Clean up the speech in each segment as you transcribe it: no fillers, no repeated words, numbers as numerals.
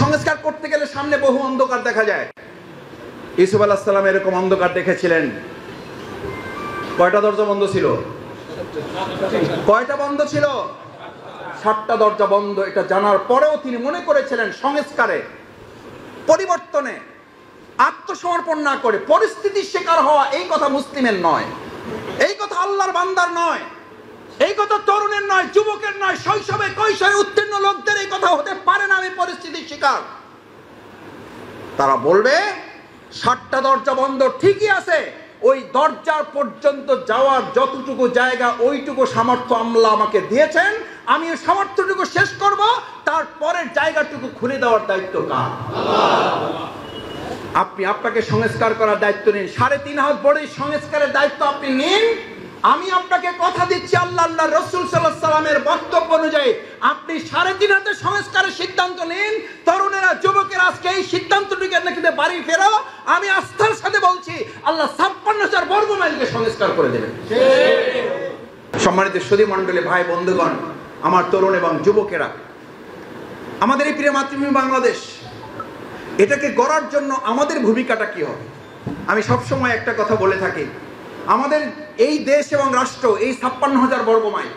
সংস্কার করতে গেলে সামনে বহু অন্ধকার দেখা যায়। ইউসুফ আলাইহিস সালাম এরকম অন্ধকার দেখেছিলেন। কয়টা দরজা বন্ধ ছিল? কয়টা বন্ধ ছিল? 7টা দরজা বন্ধ। এটা জানার পরেও তিনি মনে করেছিলেন সংস্কারে, পরিবর্তনে, আত্মসমর্পণ না করে পরিস্থিতির শিকার হওয়া এই কথা মুসলিমের নয়, এই কথা আল্লাহর বান্দার নয়, এই কথা তরুণের নয়, যুবকের নয়, শৈশবে কৈশোরে উত্তীর্ণ লোকদের এই কথা হতে পারে না। আমি পরিস্থিতির শিকার। তারা বলবে 7টা দরজা বন্ধ, ঠিকই আছে, ওই দরজার পর্যন্ত যাওয়ার যতটুকু জায়গা ওইটুকু সামর্থ্য আল্লাহ আমাকে দিয়েছেন, আমি ওই সামর্থ্যটুকু শেষ করব, তারপরের জায়গাটুকু খুলে দেওয়ার দায়িত্ব কার? আপনি আপনাকে সংস্কার করার দায়িত্ব নিন। 3.5 হাত বড়ই সংস্কারের দায়িত্ব আপনি নিন। আমি আপনাকে কথা দিচ্ছি, আল্লাহ রাসূল সাল্লাল্লাহু আলাইহি সাল্লামের বক্তব্য অনুযায়ী আপনি 3.5 হাতে সংস্কারের সিদ্ধান্ত নিন। তরুণেরা, যুবকেরা, আজকে এই সিদ্ধান্তটিকে নাকি বাড়ি ফেরাও। আমি আস্থার সাথে বলছি, আল্লাহ 56,000 বর্গ মাইলকে সংস্কার করে দেবেন। সম্মানিত সুধী মণ্ডলী, ভাই বন্ধুগণ, আমার তরুণ এবং যুবকেরা, আমাদের এই প্রিয় মাতৃভূমি বাংলাদেশ, এটাকে গড়ার জন্য আমাদের ভূমিকাটা কি হবে? আমি সবসময় একটা কথা বলে থাকি, আমাদের এই দেশ এবং রাষ্ট্র, এই 56,000 বর্গ মাইল,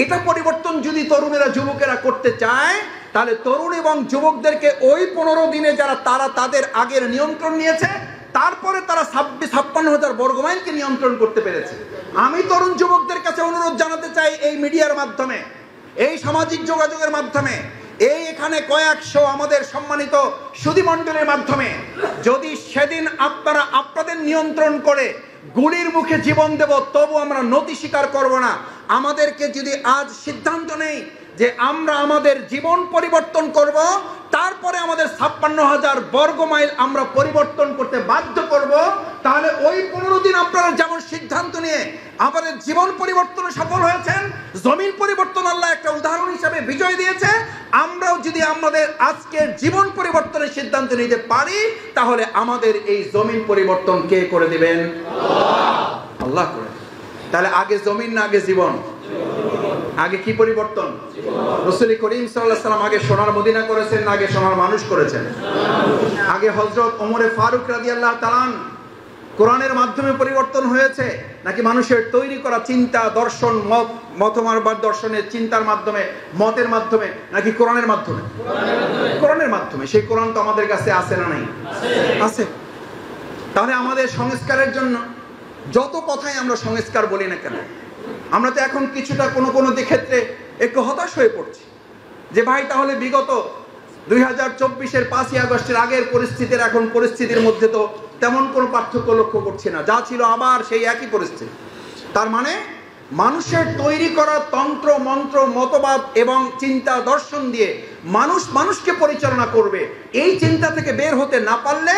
এটা পরিবর্তন যদি তরুণেরা, যুবকেরা করতে চায়, তাহলে তরুণ এবং যুবকদেরকে ওই 15 দিনে যারা তারা তাদের আগের নিয়ন্ত্রণ নিয়েছে, তারপরে তারা 56,000 বর্গ মাইলকে নিয়ন্ত্রণ করতে পেরেছে। আমি তরুণ যুবকদের কাছে অনুরোধ জানাতে চাই, এই মিডিয়ার মাধ্যমে, এই সামাজিক যোগাযোগের মাধ্যমে, এই এখানে কয়েকশো আমাদের সম্মানিত সুধী মণ্ডলের মাধ্যমে, যদি সেদিন আপনারা আপনাদের নিয়ন্ত্রণ করে গুলির মুখে জীবন দেব, তবু আমরা নতি স্বীকার করব না। আমাদেরকে যদি আজ সিদ্ধান্ত নেই যে আমরা আমাদের জীবন পরিবর্তন করব, তারপরে আমাদের 56,000 বর্গ মাইল আমরা পরিবর্তন করতে বাধ্য করব, তাহলে ওই 15 দিন আপনারা যেমন সিদ্ধান্ত নিয়ে আমাদের জীবন পরিবর্তনে সফল হয়েছেন, জমিন পরিবর্তন আল্লাহ একটা উদাহরণ হিসাবে বিজয় দিয়েছে, আমরাও যদি আমাদের আজকের জীবন পরিবর্তনের সিদ্ধান্ত নিতে পারি, তাহলে আমাদের এই জমিন পরিবর্তন কে করে দিবেন? আল্লাহ করে। তাহলে আগে জমিন না আগে জীবন? আগে কি পরিবর্তন? রাসূল করিম সাল্লাল্লাহু আলাইহি সাল্লাম আগে সোনার মদিনা করেছেন না আগে সোনার মানুষ করেছেন? আগে হযরত ওমর ফারুক রাদিয়াল্লাহু তাআলা কোরআনের মাধ্যমে পরিবর্তন হয়েছে, নাকি মানুষের তৈরি করা চিন্তা, দর্শন, মতমারবাদ দর্শনের চিন্তার মাধ্যমে, মতের মাধ্যমে, নাকি কোরআনের মাধ্যমে? কোরআনের মাধ্যমে। সেই কোরআন তো আমাদের কাছে আছে না নাই? আছে। তাহলে আমাদের সংস্কারের জন্য যত কথাই আমরা সংস্কার বলি না কেন, আমরা তো এখন কিছুটা কোনো ক্ষেত্রে একটু হতাশ হয়ে পড়ছি যে ভাই, তাহলে বিগত 2024-এর 5ই আগস্টের আগের পরিস্থিতির এখন পরিস্থিতির মধ্যে তো তেমন কোনো পার্থক্য লক্ষ্য করছি না, যা ছিল আবার সেই একই পরিস্থিতি। তার মানে মানুষের তৈরি করা তন্ত্র মন্ত্র, মতবাদ এবং চিন্তা দর্শন দিয়ে মানুষকে পরিচালনা করবে, এই চিন্তা থেকে বের হতে না পারলে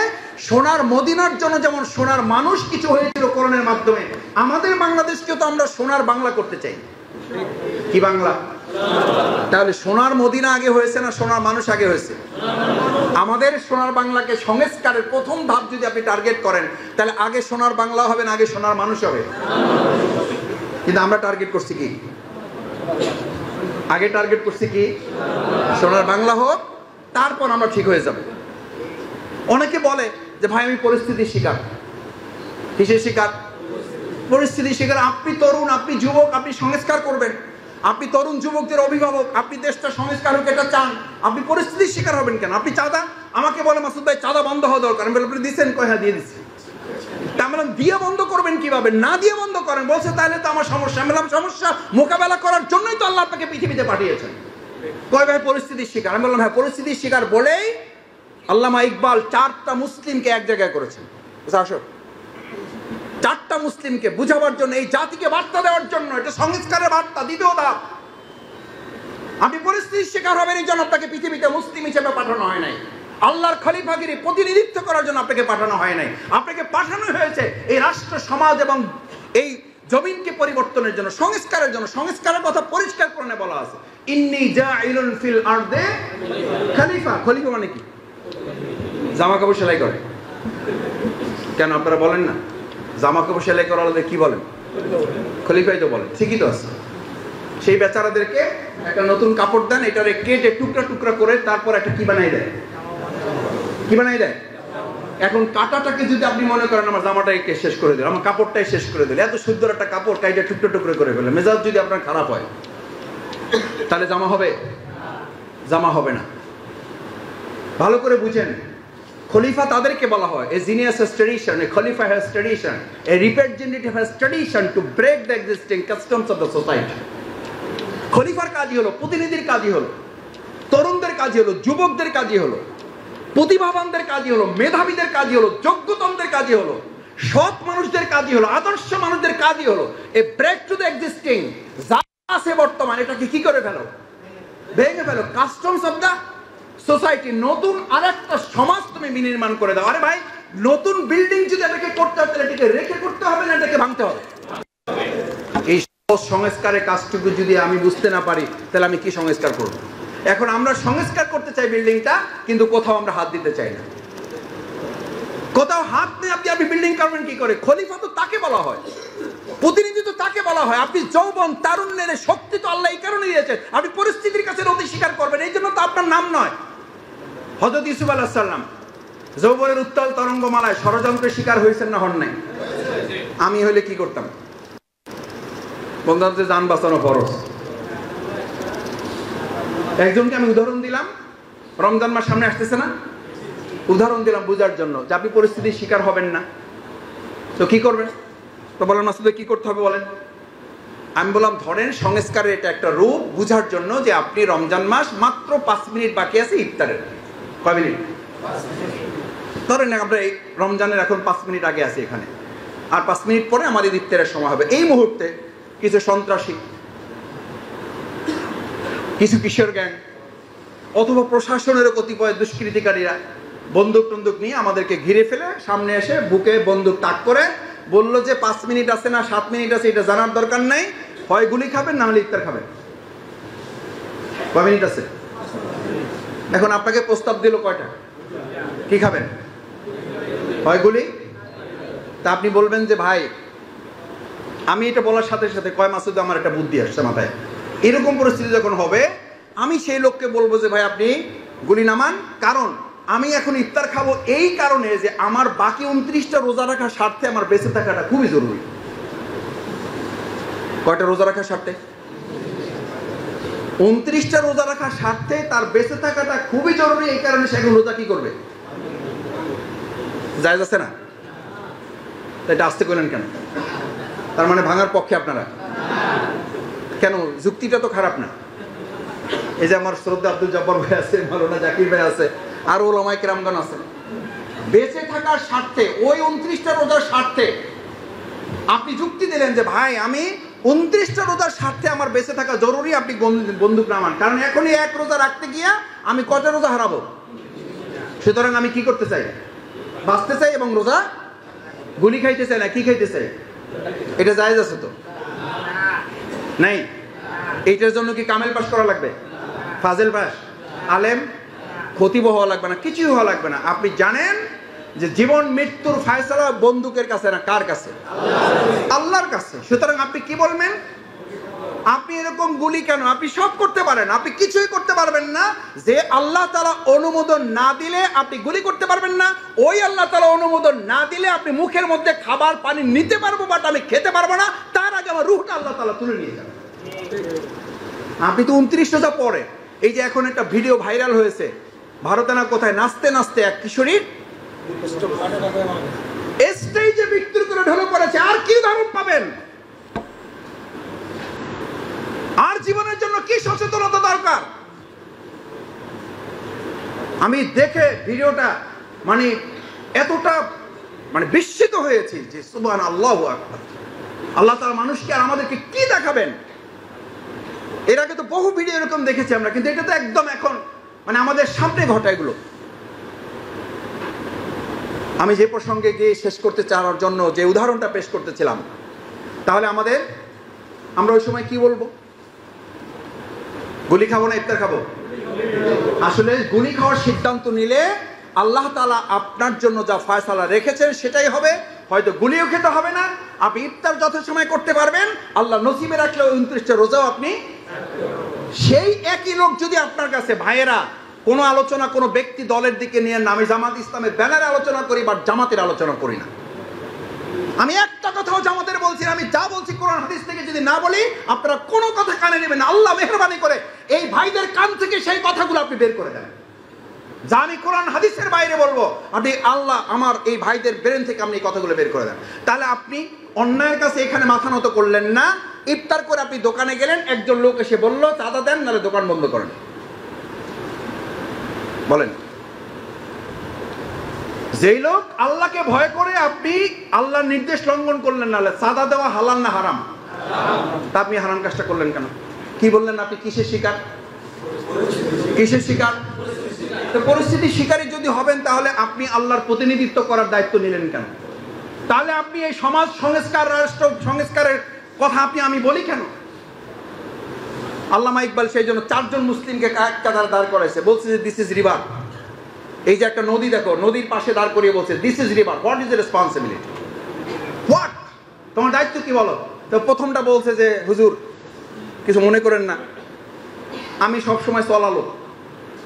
সোনার মদিনার জন্য যেমন সোনার মানুষ কিছু হয়েছিল কোরআনের মাধ্যমে, আমাদের বাংলাদেশকে তো আমরা সোনার বাংলা করতে চাই। কি বাংলা? তাহলে সোনার মদিনা আগে হয়েছে না সোনার মানুষ আগে হয়েছে? আমাদের সোনার বাংলাকে সংস্কারের প্রথম ধাপ যদি আপনি টার্গেট করেন, তাহলে আগে সোনার বাংলা হবে না আগে সোনার মানুষ হবে? কিন্তু আমরা টার্গেট করছি কি? আগে টার্গেট করছি কি? সোনার বাংলা হোক, তারপর আমরা ঠিক হয়ে যাব। অনেকে বলে যে ভাই আমি পরিস্থিতির শিকার। কিসের শিকার? পরিস্থিতির শিকার। আপনি তরুণ, আপনি যুবক, আপনি সংস্কার করবেন, আপনি তরুণ যুবকদের অভিভাবক, আপনি দেশটা সংস্কার হোক এটা চান, আপনি পরিস্থিতির শিকার হবেন কেন? আপনি চাঁদা, আমাকে বলে মাসুদ ভাই চাঁদা বন্ধ হওয়া দরকার। আমি বলি আপনি দিচ্ছেন? কয় হ্যাঁ দিয়ে দিচ্ছি। তা বললাম দিয়ে বন্ধ করবেন কিভাবে? না দিয়ে বন্ধ করেন। বলছে তাহলে তো আমার সমস্যা। আমি বললাম সমস্যা মোকাবেলা করার জন্যই তো আল্লাহ আপনাকে পৃথিবীতে পাঠিয়েছেন। কয় ভাই পরিস্থিতির শিকার। আমি বললাম হ্যাঁ পরিস্থিতির শিকার বলেই আল্লামা ইকবাল 4টা মুসলিমকে এক জায়গায় করেছেন। আসো, 4টা মুসলিমকে বুঝাবার জন্য, এই জাতিকে বার্তা দেওয়ার জন্য, এটা সংস্কারের বার্তা, দ্বিতীয় ধাপ। আপনি পরিস্থিতির শিকার হবেন এই জন্য আপনাকে পৃথিবীতে মুসলিম হিসেবে পাঠানো হয় নাই, আল্লাহর খলিফাগিরি প্রতিনিধিত্ব করার জন্য আপনাকে পাঠানো হয় নাই। আপনাকে পাঠানো হয়েছে এই রাষ্ট্র সমাজ এবং এই জমিনকে পরিবর্তনের জন্য, সংস্কারের জন্য। সংস্কারের কথা পরিষ্কার করে বলা আছে, ইন্নী জাইলুন ফিল আরদে খলিফা। খলিফা মানে কি? জামা কাপড় সেলাই করে। কেন আপনারা বলেন না জামা কাপড় সেলাই করার কি বলেন? খলিফাই তো বলেন। ঠিকই তো আছে। সেই বেচারাদেরকে একটা নতুন কাপড় দেন, এটারে কেটে টুকরা টুকরা করে তারপর একটা কি বানাই দেয়, কি বানাই দেয়। এখন কাটাটাকে যদি আপনি মনে করেন আমার জামাটাকে শেষ করে দিল, আমার কাপড়টাই শেষ করে দিল, এত সুন্দর একটা কাপড় কাইটা টুকরো টুকরো করে ফেলে, মেজাজ যদি আপনার খারাপ হয় তাহলে জামা হবে? জামা হবে না। ভালো করে বুঝেন, খলিফা তাদেরকে বলা হয় a genius has tradition, a khalifa has tradition, a representative has tradition to break the existing customs of the society. খলিফার কাজই হলো, প্রতিনিধির কাজই হলো, তরুণদের কাজই হলো, যুবকদের কাজই হলো, প্রতিভাবানদের কাজই হলো, মেধাবীদের কাজই হলো, যোগ্যতমদের কাজই হলো, সৎ মানুষদের কাজই হলো, আদর্শ মানুষদের কাজই হলো a break to the existing, যা আছে বর্তমান এটাকে কি করে ফেলো, ভেঙে ফেলো, কাস্টমস অফ দ্য সোসাইটি, নতুন আরেকটা সমাজ তুমি বিনির্মাণ করে দাও। আরে ভাই, নতুন বিল্ডিং যদি এটাকে করতে হবে তাহলে এটাকে রেখে করতে হবে না এটাকে ভাঙতে হবে? এই সংস্কারের কাজটুকু যদি আমি বুঝতে না পারি তাহলে আমি কি সংস্কার করব? এখন আমরা সংস্কার করতে চাই বিল্ডিংটা, কিন্তু কোথাও আমরা হাত দিতে চাই না। কোথাও হাত নিয়ে আপনি বিল্ডিং করবেন কি করে? খলিফা তো তাকে বলা হয়, প্রতিনিধি তো তাকে বলা হয়। আপনি যৌবন তারুণ্যের শক্তি তো আল্লাহ এই কারণে দিয়েছেন, আপনি পরিস্থিতির কাছে নতি স্বীকার করবেন, এই জন্য তো আপনার নাম নয়। হযরত ইউসুফ আলাইহিস সালাম যৌবনের উত্তাল তরঙ্গমালায় ষড়যন্ত্রের শিকার হয়েছেন না হন নাই? আমি হইলে কি করতাম? বন্ধুদের জান বাঁচানো ফরজ। একজনকে আমি উদাহরণ দিলাম, রমজান মাস সামনে আসতেছে না, উদাহরণ দিলাম বুঝার জন্য যে আপনি পরিস্থিতির শিকার হবেন না তো কি করবেন? তো বলেন মাসুদ কি করতে হবে বলেন? আমি বললাম ধরেন সংস্কারের এটা একটা রূপ বুঝার জন্য যে আপনি রমজান মাস মাত্র 5 মিনিট বাকি আছে ইফতারের। কয় মিনিট? ধরেন আমরা এই রমজানের এখন 5 মিনিট আগে আছি এখানে, আর 5 মিনিট পরে আমাদের ইফতারের সময় হবে। এই মুহূর্তে কিছু সন্ত্রাসী, কিছু কিশোর গ্যাং অথবা প্রশাসনের কতিপয় দুষ্কৃতিকারীরা বন্দুক টন্দুক নিয়ে আমাদেরকে ঘিরে ফেলে সামনে এসে বুকে বন্দুক তাক করে বললো যে 5 মিনিট আছে না 7 মিনিট আছে এটা জানার দরকার নাই, হয় গুলি খাবেন না হলে ইফতার খাবেন। কয় মিনিট আছে? এখন আপনাকে প্রস্তাব দিল কয়টা, কি খাবেন? হয় গুলি। তা আপনি বলবেন যে ভাই আমি এটা বলার সাথে সাথে কয় মাসুদ আমার একটা বুদ্ধি আসছে মাথায়, এরকম পরিস্থিতি যখন হবে আমি সেই লোককে বলবো যে ভাই আপনি গুলি নামান, কারণ আমি এখন ইফতার খাবো এই কারণে যে আমার বাকি 29টা রোজা রাখার স্বার্থে আমার বেঁচে থাকাটা খুবই জরুরি। কয়টা রোজা রাখার স্বার্থে? 29টা রোজা রাখার স্বার্থে তার বেঁচে থাকাটা খুবই জরুরি, এই কারণে সে এখন রোজা কি করবে? জায়েজ আছে না? এটা আসতে কইলেন কেন? তার মানে ভাঙার পক্ষে আপনারা? কেন? যুক্তিটা তো খারাপ না। এই যে আমার শ্রদ্ধা আব্দুল জব্বার ভাই আছে, মাওলানা জাকির ভাই আছে, আর ওলামায়ে কেরামগণ আছে, বেঁচে থাকার স্বার্থে ওই 29টা রোজার স্বার্থে আপনি যুক্তি দিলেন যে ভাই আমি 29টা রোজার স্বার্থে আমার বেঁচে থাকা জরুরি, আপনি বন্দুক নামান, কারণ এখনই এক রোজা রাখতে গিয়া আমি কয়টা রোজা হারাবো। সুতরাং আমি কি করতে চাই? বাঁচতে চাই এবং রোজা গুলি খাইতে চাই না কি খাইতে চাই? এটা জায়েজ আছে তো? নাই। এইটার জন্য কি কামেল পাস করা লাগবে? ফাজেল পাস, আলেম, খতিব হওয়া লাগবে না, কিছুই হওয়া লাগবে না। আপনি জানেন যে জীবন মৃত্যুর ফয়সালা বন্দুকের কাছে না, কার কাছে? আল্লাহর কাছে। সুতরাং আপনি কি বলবেন? আপনি এরকম গুলি কেন? আপনি সব করতে পারেন, আপনি কিছুই করতে পারবেন না। যে আল্লাহ তাআলা অনুমোদন না দিলে আপনি গুলি করতে পারবেন না, ওই আল্লাহ তাআলা অনুমোদন না দিলে আপনি মুখের মধ্যে খাবার পানি নিতে পারবো বাট আমি খেতে পারবো না, তার আগে আমার রূহটা আল্লাহ তাআলা তুলে নিয়ে যাবেন। আপনি তো 29 রোজা পরে, এই যে এখন একটা ভিডিও ভাইরাল হয়েছে ভারতে না কোথায়, নাচতে নাচতে এক কিশোরী স্টেজে মৃত্যুর করে ঢলে পড়েছে। আর কি উদাহরণ পাবেন? আর জীবনের জন্য কি সচেতনতা দরকার? আমি দেখে ভিডিওটা মানে এতটা মানে বিস্মিত হয়েছি যে সুবহানাল্লাহু আকবার। আল্লাহ তাআলা মানুষকে আর আমাদেরকে কি দেখাবেন? এর আগে তো বহু ভিডিও এরকম দেখেছি আমরা, কিন্তু এটা তো একদম এখন মানে আমাদের সামনে ঘটা এগুলো। আমি যে প্রসঙ্গে গিয়ে শেষ করতে চাওয়ার জন্য যে উদাহরণটা পেশ করতেছিলাম, তাহলে আমরা ওই সময় কি বলবো? গুলি খাবো না ইফতার খাবো? আসলে গুলি খাওয়ার সিদ্ধান্ত নিলে আল্লাহ তাআলা আপনার জন্য যা ফয়সালা রেখেছেন সেটাই হবে। হয়তো গুলিও খেতে হবে না, আপনি ইফতার যথাসময় করতে পারবেন, আল্লাহ নসিবে রাখলে 29টা রোজাও আপনি সেই একই লোক যদি আপনার কাছে, ভাইয়েরা কোনো আলোচনা কোনো ব্যক্তি দলের দিকে নিয়ে নামে জামাত ইসলামের ব্যানারে আলোচনা করি, বাট জামাতের আলোচনা করি না। আমি একটা কথাও জামাতের বলছি না, আমি যা বলছি কোরআন হাদিস থেকে যদি না বলি আপনারা কোনো কথা কানে নেবেন না। আল্লাহ মেহরবানি করে এই ভাইদের কান থেকে সেই কথাগুলো আপনি বের করে দেন। যা আমি কোরআন হাদিসের বাইরে বলবো, আপনি আল্লাহ আমার এই ভাইদের ব্রেন থেকে আপনি এই কথাগুলো বের করে দেন। তাহলে আপনি অন্যায়ের কাছে এখানে মাথা নত করলেন না। ইফতার করে আপনি দোকানে গেলেন, একজন লোক এসে বললো চাঁদা দেন, নাহলে দোকান বন্ধ করেন। বলেন, যেই লোক আল্লাহকে ভয় করে আপনি আল্লাহর নির্দেশ লঙ্ঘন করলেন, নাহলে চাঁদা দেওয়া হালাল না হারাম, তা আপনি হারাম কাজটা করলেন কেন? কি বললেন আপনি? কিসের শিকার? কিসের শিকার? তো পরিস্থিতি শিকারী যদি হবেন তাহলে আপনি আল্লাহর প্রতিনিধিত্ব করার দায়িত্ব নিলেন কেন? তাহলে আপনি এই সমাজ সংস্কার, রাষ্ট্র সংস্কারের কথা আমি বলি কেন? আল্লামা ইকবাল সেই জন্য 4 জন মুসলিমকে এক কাতারে দাঁড় করাইছে, বলছে যে দিস ইজ রিভার। এই যে একটা নদী দেখো, নদীর পাশে দাঁড় করিয়ে বলছে this is river, what is responsibility, what, তোমার দায়িত্ব কি বলো? তো প্রথমটা বলছে যে হুজুর কিছু মনে করেন না, আমি সবসময় চলালো,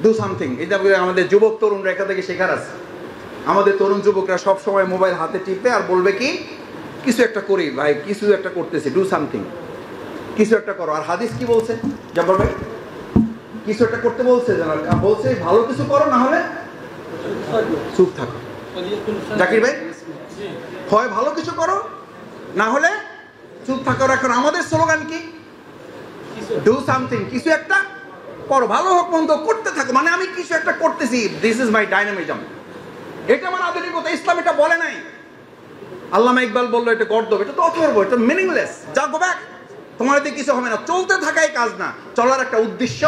ডু সামথিং। এটা আমাদের যুবক তরুণরা এখান থেকে শেখার আছে। আমাদের তরুণ যুবকরা সবসময় মোবাইল হাতে টিপে আর বলবে কি কিছু একটা করি ভাই, কিছু একটা করতেছি, ডু সামথিং, কিছু একটা করো। আর হাদিস কি বলছে? জাফর ভাই কিছু একটা করতে বলছে, বলছে ভালো কিছু করো, না হলে চুপ থাকো। জাকির ভাই হয় ভালো কিছু করো, না হলে চুপ থাকো। এখন আমাদের স্লোগান কি? ডু সামথিং, কিছু একটা করো, ভালো হোক মন্দ করতে থাকো, মানে আমি কিছু একটা করতেছি, দিস ইজ মাই ডাইনামিজম। এটা আমার আধুনিকতা, ইসলাম এটা বলে নাই। আল্লামা ইকবাল বললো এটা গর্দব, এটা তো অথর্ব, এটা মিনিংলেস, যা গো ব্যাক, তোমার দিয়ে কিছু হবে না। চলতে থাকাই কাজ না, চলার একটা উদ্দেশ্য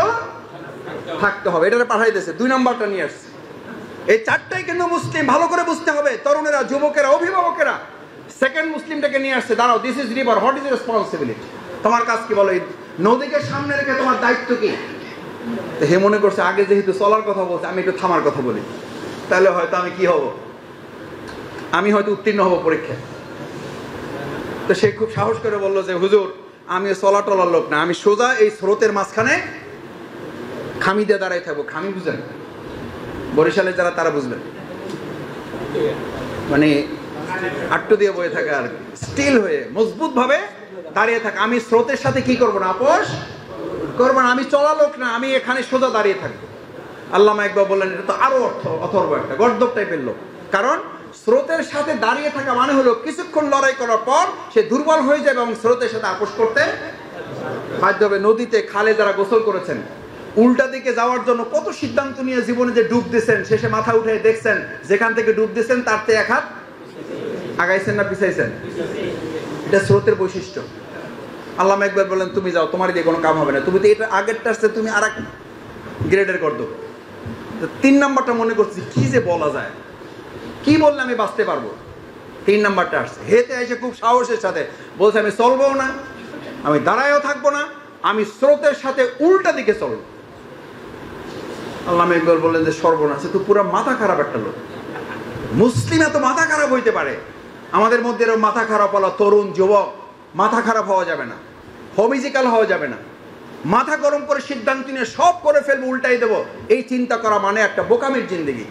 থাকতে হবে। এটা পাঠাই দিয়েছে। 2 নম্বরটা নিয়ে আসছে। এই 4টাই কিন্তু মুসলিম, ভালো করে বুঝতে হবে, তরুণেরা, যুবকেরা, অভিভাবকেরা। সেকেন্ড মুসলিমটাকে নিয়ে আসছে, দাঁড়াও, this is river, what is responsibility, তোমার কাজ কি বলো? নদীকে সামনে রেখে তোমার দায়িত্ব কি? হে মনে করছে আগে যেহেতু চলার কথা বলছে, আমি একটু থামার কথা বলি, তাহলে হয়তো আমি কি হব, আমি হয়তো উত্তীর্ণ হব পরীক্ষায়। তো সে খুব সাহস করে বললো যে হুজুর আমি চলা টলার লোক না, আমি সোজা এই স্রোতের মাঝখানে খামি দিয়ে দাঁড়াই থাকবো। খামি বুঝেন? বরিশালে যারা তারা বুঝবেন, মানে আট্টু দিয়ে বয়ে থাকে আর স্টিল হয়ে মজবুত ভাবে দাঁড়িয়ে থাকে। আমি স্রোতের সাথে কি করবো না, আপোষ করবো না। আমি চলা লোক না, আমি এখানে সোজা দাঁড়িয়ে থাকবো। আল্লামা ইকবাল বললেন এটা তো আরো অথর্ব, একটা গর্দব টাইপের লোক। কারণ স্রোতের সাথে দাঁড়িয়ে থাকা মানে হলো কিছুক্ষণ লড়াই করার পর সে দুর্বল হয়ে যাবে এবং স্রোতের সাথে আপোষ করতে বাধ্য হবে। নদীতে, খালে যারা গোসল করেছেন, উল্টা দিকে যাওয়ার জন্য কত সিদ্ধান্ত নিয়ে জীবনে যে ডুব দিয়েছেন, শেষে মাথা উঠে দেখছেন যেখান থেকে ডুব দিয়েছেন তার থেকে 1 হাত আগাইছেন না পিছাইছেন। এটা স্রোতের বৈশিষ্ট্য। আল্লামা ইকবাল বলেন তুমি যাও, তোমার দিয়ে কোনো কাম হবে না, তুমি তো এটা আগেরটা আসছে, তুমি আর এক গ্রেডের করতো। 3 নম্বরটা মনে করছি কি যে বলা যায়, কি বললে আমি বাঁচতে পারবো। 3 নম্বরটা আসছে, হেতে এসে খুব সাহসের সাথে বলছে আমি চলবো না, আমি দাঁড়ায়ও থাকবো না, আমি স্রোতের সাথে উল্টা দিকে চলবো। আল্লামা ইকবাল বললেন যে সর্বনাশ, তো পুরো মাথা খারাপ একটা লোক। মুসলিম এত মাথা খারাপ হইতে পারে? আমাদের মধ্যে এরকম মাথা খারাপ হলো, তরুণ যুবক, মাথা খারাপ হওয়া যাবে না, হমিজিক্যাল হওয়া যাবে না। মাথা গরম করে সিদ্ধান্ত নিয়ে সব করে ফেলবো, উল্টাই দেবো, এই চিন্তা করা মানে একটা বোকামির জিন্দেগি।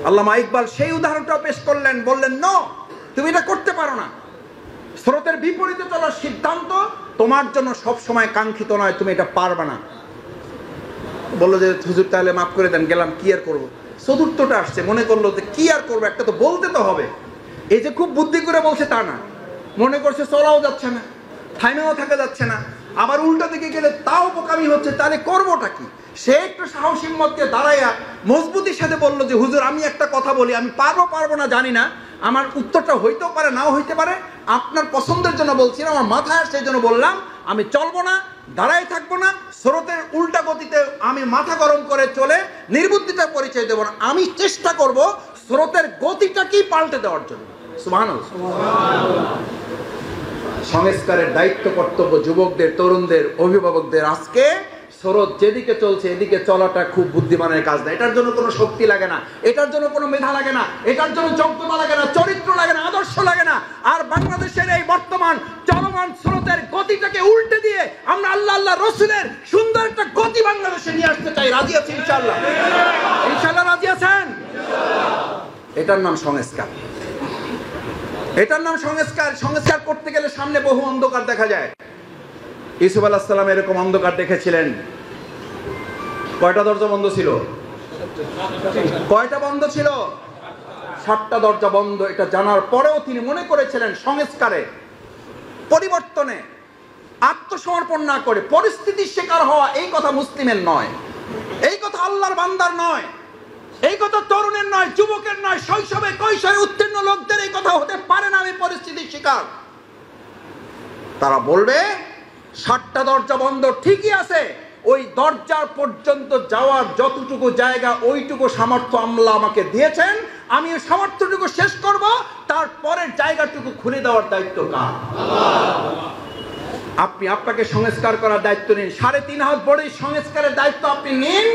আল্লামা ইকবাল সেই উদাহরণটা পেশ করলেন, বললেন নো, তুমি এটা করতে পারো না। স্রোতের বিপরীতে চলার সিদ্ধান্ত তোমার জন্য সব সময় কাঙ্ক্ষিত নয়, তুমি এটা পারবে না। বললো যে হুজুর তাহলে মাফ করে দেন, গেলাম, কি আর করবো। চতুর্থটা আসছে, মনে করলো যে কি আর করবো, একটা তো বলতে তো হবে। এই যে খুব বুদ্ধি করে বলছে তা না, মনে করছে চলাও যাচ্ছে না, থাইমেও থাকা যাচ্ছে না, আবার উল্টো দিকে গেলে তাও বোকামি হচ্ছে, তাহলে করবোটা কি? সে একটু সাহস হিম্মতকে দাঁড়াইয়া মজবুতির সাথে বললো যে হুজুর আমি একটা কথা বলি, আমি পারবো না জানি না, আমার উত্তরটা হইতেও পারে নাও হইতে পারে, আপনার পছন্দের জন্য বলছি না, আমার মাথায় আসছে, সেই জন্য বললাম আমি চলবো না, দাঁড়াই থাকবো না, স্রোতের উল্টা গতিতে আমি মাথা গরম করে চলে নির্বুদ্ধিতা পরিচয় দেবো না, আমি চেষ্টা করব স্রোতের গতিটাকেই পাল্টে দেওয়ার জন্য। সুবহানাল্লাহ। সংস্কারের দায়িত্ব কর্তব্য যুবকদের, তরুণদের, অভিভাবকদের। আজকে স্রোত যেদিকে চলছে এদিকে চলাটা খুব বুদ্ধিমানের কাজ না। এটার জন্য কোনো শক্তি লাগে না, এটার জন্য কোনো মেধা লাগে না, এটার জন্য যোগ্যতা লাগে না, চরিত্র লাগে না, আদর্শ লাগে না। আর বাংলাদেশের এই বর্তমান চলমান স্রোতের গতিটাকে উল্টে দিয়ে আমরা আল্লাহ আল্লাহ রসুলের সুন্দর একটা গতি বাংলাদেশে নিয়ে আসতে চাই। রাজি আছি ইনশাআল্লাহ? ইনশাআল্লাহ রাজি আছেন? এটার নাম সংস্কার, এটার নাম সংস্কার। সংস্কার করতে গেলে সামনে বহু অন্ধকার দেখা যায়। ইউসুফ আলাইহিস সালাম এরকম অন্ধকার দেখেছিলেন। কয়টা দরজা বন্ধ ছিল? কয়টা বন্ধ ছিল? 7টা দরজা বন্ধ। এটা জানার পরেও তিনি মনে করেছিলেন সংস্কারে, পরিবর্তনে, আত্মসমর্পণ না করে পরিস্থিতির শিকার হওয়া এই কথা মুসলিমের নয়, এই কথা আল্লাহর বান্দার নয়, এই কথা তরুণের নয়, যুবকের নয়, শৈশবে কৈশোরে উত্তীর্ণ লোকদের এই কথা হতে পারে না। আমি পরিস্থিতির শিকার। তারা বলবে 7টা দরজা বন্ধ ঠিকই আছে, ওই দরজার পর্যন্ত যাওয়ার যতটুকু জায়গা ওইটুকু সামর্থ্য আল্লাহ আমাকে দিয়েছেন, আমি ওই সামর্থ্যটুকু শেষ করব, তারপরের জায়গাটুকু খুলে দেওয়ার দায়িত্ব কার? আপনি আপনাকে সংস্কার করার দায়িত্ব নিন। 3.5 হাত বড়ই সংস্কারের দায়িত্ব আপনি নিন।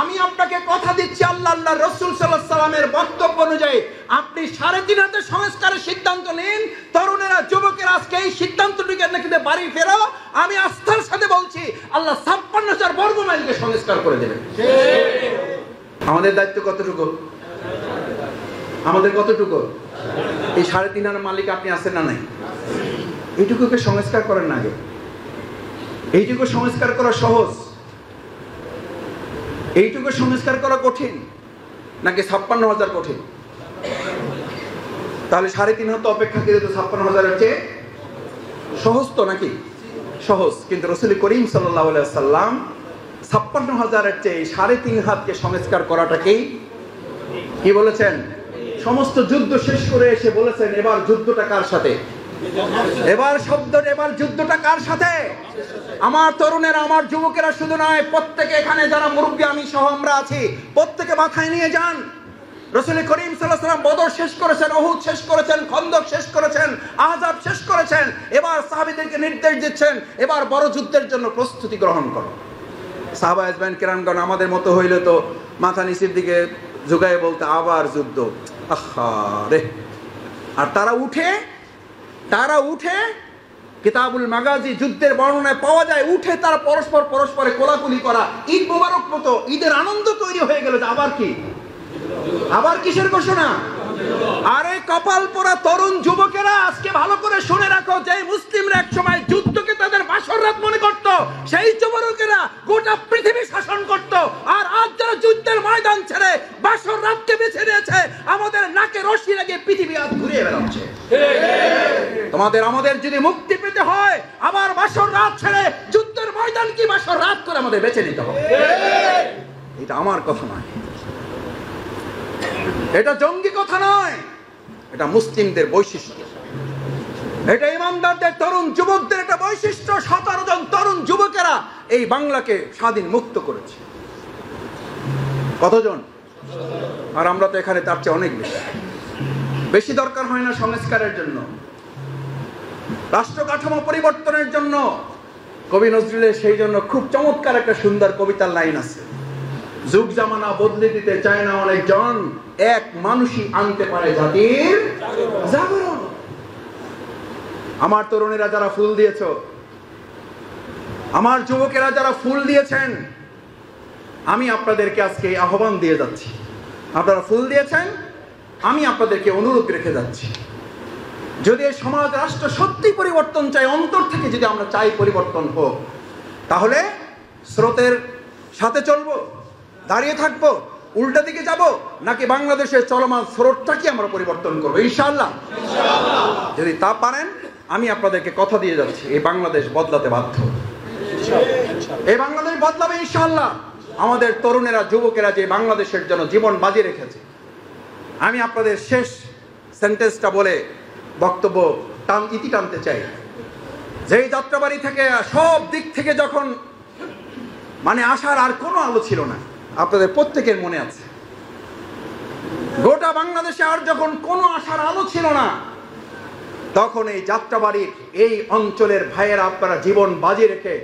আমি আপনাকে কথা দিচ্ছি আল্লাহ আল্লাহ রসুল সাল্লাল্লাহু আলাইহি সাল্লামের বক্তব্য অনুযায়ী আপনি 3.5 হাতে সংস্কারের সিদ্ধান্ত নিন। তরুণেরা, যুবকেরা, আজকে এই সিদ্ধান্তটিকে নাকি বাড়ি ফেরো। আমি আস্থার সাথে বলছি আল্লাহ 56,000 বর্গ মাইলকে সংস্কার করে দেবেন। আমাদের দায়িত্ব কতটুকু? আমাদের কতটুকু? এই 3.5 হাজার মালিক আপনি আছেন না নাই? এইটুকুকে সংস্কার করেন না আগে। এইটুকু সংস্কার করা সহজ? এইটুকু সংস্কার করা কঠিন নাকি 56,000 কঠিন? তাহলে 3.5 হাত অপেক্ষা করে তো 56,000-এর চেয়ে সহজ তো নাকি? সহজ। কিন্তু রাসূল করিম সাল্লাল্লাহু আলাইহি ওয়াসাল্লাম 56,000-এর চেয়ে 3.5 হাতকে সংস্কার করাটাকেই কি বলেছেন? সমস্ত যুদ্ধ শেষ করে এসে বলেছেন এবার যুদ্ধটা কার সাথে? এবার যুদ্ধটা কার সাথে? আমার তরুণেরা, আমার যুবকেরা শুধু নয়, প্রত্যেকে এখানে যারা মুরব্বী আমি সহ আমরা আছি, প্রত্যেকে মাথায় নিয়ে যান। রাসূল করিম সাল্লাল্লাহু আলাইহি ওয়াসাল্লাম বদর শেষ করেছেন, উহুদ শেষ করেছেন, খন্দক শেষ করেছেন, আহজাব শেষ করেছেন। এবার সাহাবীদেরকে নির্দেশ দিচ্ছেন এবার বড় যুদ্ধের জন্য প্রস্তুতি গ্রহণ করো। সাহাবা আজমান কিরামগণ আমাদের মতো হইলে তো মাথা নিচের দিকে ঝুঁকায় বলতে আবার যুদ্ধ, আহা রে। আর তারা উঠে কিতাবুল মাগাজি যুদ্ধের বর্ণনায় পাওয়া যায়, উঠে তারা পরস্পরে কোলাকুলি করা, ঈদ মোবারক মতো ঈদের আনন্দ তৈরি হয়ে গেল। আবার কিসের ঘোষণা? আরে কপাল পোড়া তরুণ যুবকেরা, আজকে ভালো করে শুনে রাখো, যে মুসলিমরা এক সময় যুদ্ধকে তাদের বাসর রাত মনে করত, সেই যুবকেরা গোটা পৃথিবী শাসন করত। আর আজ যারা যুদ্ধের ময়দান ছেড়ে বাসর রাতকে বেছে নিয়েছে, আমাদের নাকে রশি লাগিয়ে পৃথিবী আজ ঘুরিয়ে বেড়াচ্ছে। আমাদের যদি মুক্তি পেতে হয়, আবার বাসর রাত ছেড়ে যুদ্ধের ময়দান কি বাসর রাত করে আমাদের বেছে নিতে হবে। এটা আমার কথা নয়, এটা জঙ্গি কথা নয়, এটা মুসলিমদের বৈশিষ্ট্য, এটা ইমানদারদের তরুণ যুবকদের একটা বৈশিষ্ট্য। 17 জন তরুণ যুবকেরা এই বাংলাকে স্বাধীন মুক্ত করেছে। কতজন? আর আমরা তো এখানে তার চেয়ে অনেক বেশি দরকার হয় না সংস্কারের জন্য, রাষ্ট্র কাঠামো পরিবর্তনের জন্য। কবি নজরুলের সেই জন্য খুব চমৎকার একটা সুন্দর কবিতার লাইন আছে, যুগ জামানা বদলে দিতে চায় না অনেকজন, এক মানুষই আনতে পারে জাতির জাগরণ। আমার তরুণেরা যারা ফুল দিয়েছ, আমার যুবকেরা যারা ফুল দিয়েছেন, আমি আপনাদেরকে আজকে আহ্বান দিয়ে যাচ্ছি। আপনারা ফুল দিয়েছেন, আমি আপনাদেরকে অনুরোধ রেখে যাচ্ছি, যদি এই সমাজ রাষ্ট্র সত্যি পরিবর্তন চাই, অন্তর থেকে যদি আমরা চাই পরিবর্তন হোক, তাহলে স্রোতের সাথে চলবো, দাঁড়িয়ে থাকবো, উল্টা দিকে যাব, নাকি বাংলাদেশের চলমান স্রোতটাকে আমরা পরিবর্তন করবো? ইনশাআল্লাহ। যদি তা পারেন, আমি আপনাদেরকে কথা দিয়ে যাচ্ছি, এই বাংলাদেশ বদলাতে বাধ্য, এই বাংলাদেশ বদলাবে ইনশাআল্লাহ। আমাদের তরুণেরা, যুবকেরা যে বাংলাদেশের জন্য জীবন বাজি রেখেছে। আমি আপনাদের শেষ সেন্টেন্সটা বলে বক্তব্য ইতি টানতে চাই। যেই যাত্রাবাড়ি থেকে সব দিক থেকে যখন আসার আর কোনো আলো ছিল না, আপনাদের প্রত্যেকের মনে আছে, গোটা বাংলাদেশে আর যখন কোনো আশার আলো ছিল না, তখন এই যাত্রাবাড়ির এই অঞ্চলের ভাইয়েরা আপনারা জীবন বাজি রেখে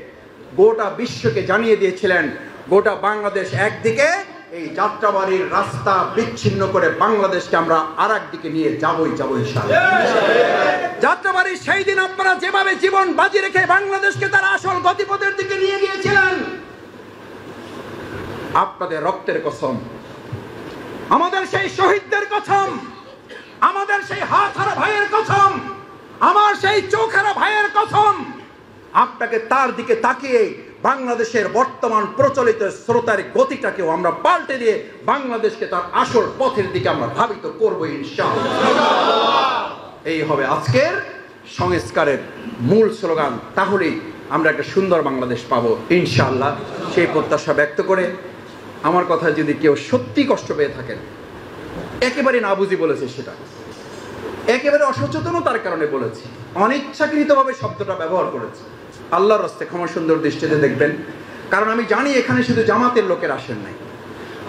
গোটা বিশ্বকে জানিয়ে দিয়েছিলেন গোটা বাংলাদেশ একদিকে, এই যাত্রাবাড়ির রাস্তা বিচ্ছিন্ন করে বাংলাদেশকে আমরা আর একদিকে নিয়ে যাবই ইনশাআল্লাহ। যাত্রাবাড়ি সেই দিন আপনারা যেভাবে জীবন বাজি রেখে বাংলাদেশকে তার আসল গতিপথের দিকে নিয়ে গিয়েছিলেন, আপনাদের রক্তের কসম, আমাদের সেই শহীদদের কসম, আমাদের সেই হাত হারা ভাইয়ের কসম, আমার সেই চোখ হারা ভাইয়ের কসম, আপনাকে তার দিকে তাকিয়ে বাংলাদেশের বর্তমান প্রচলিত স্রোতের গতিটাকেও আমরা পাল্টে দিয়ে বাংলাদেশকে তার আসল পথের দিকে আমরা ধাবিত করবো ইনশাআল্লাহ। এই হবে আজকের সংস্কারের মূল স্লোগান। তাহলেই আমরা একটা সুন্দর বাংলাদেশ পাবো ইনশাআল্লাহ। সেই প্রত্যাশা ব্যক্ত করে আমার কথা যদি কেউ সত্যি কষ্ট পেয়ে থাকেন, একেবারে না বুঝি বলেছে, সেটা একেবারে অসচেতনতার কারণে বলেছি, অনিচ্ছাকৃতভাবে শব্দটা ব্যবহার করেছি, আল্লাহর রাস্তে ক্ষমা সুন্দর দৃষ্টিতে দেখবেন। কারণ আমি জানি এখানে শুধু জামাতের লোকের আসেন নাই,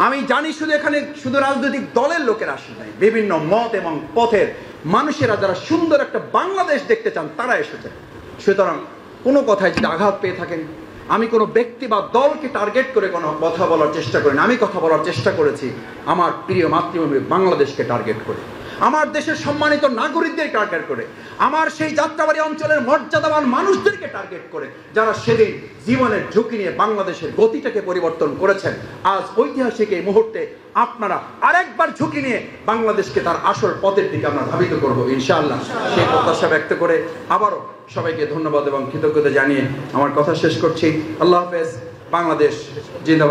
আমি জানি শুধু এখানে শুধু রাজনৈতিক দলের লোকের আসেন নাই, বিভিন্ন মত এবং পথের মানুষেরা যারা সুন্দর একটা বাংলাদেশ দেখতে চান তারা এসেছেন। সুতরাং কোনো কথায় যদি আঘাত পেয়ে থাকেন, আমি কোনো ব্যক্তি বা দলকে টার্গেট করে কোনো কথা বলার চেষ্টা করি না, আমি কথা বলার চেষ্টা করেছি আমার প্রিয় মাতৃভূমি বাংলাদেশকে টার্গেট করে, আমার দেশের সম্মানিত নাগরিকদের টার্গেট করে, আমার সেই যাত্রাবাড়ি অঞ্চলের মর্যাদাবান মানুষদেরকে টার্গেট করে, যারা সেদিন জীবনের ঝুঁকি নিয়ে বাংলাদেশের গতিটাকে পরিবর্তন করেছেন। আজ ঐতিহাসিক এই মুহূর্তে আপনারা আরেকবার ঝুঁকি নিয়ে বাংলাদেশকে তার আসল পথের দিকে আমরা ধাবিত করবো ইনশাআল্লাহ। সেই প্রত্যাশা ব্যক্ত করে আবারও সবাইকে ধন্যবাদ এবং কৃতজ্ঞতা জানিয়ে আমার কথা শেষ করছি। আল্লাহ হাফেজ। বাংলাদেশ জিন্দাবাদ।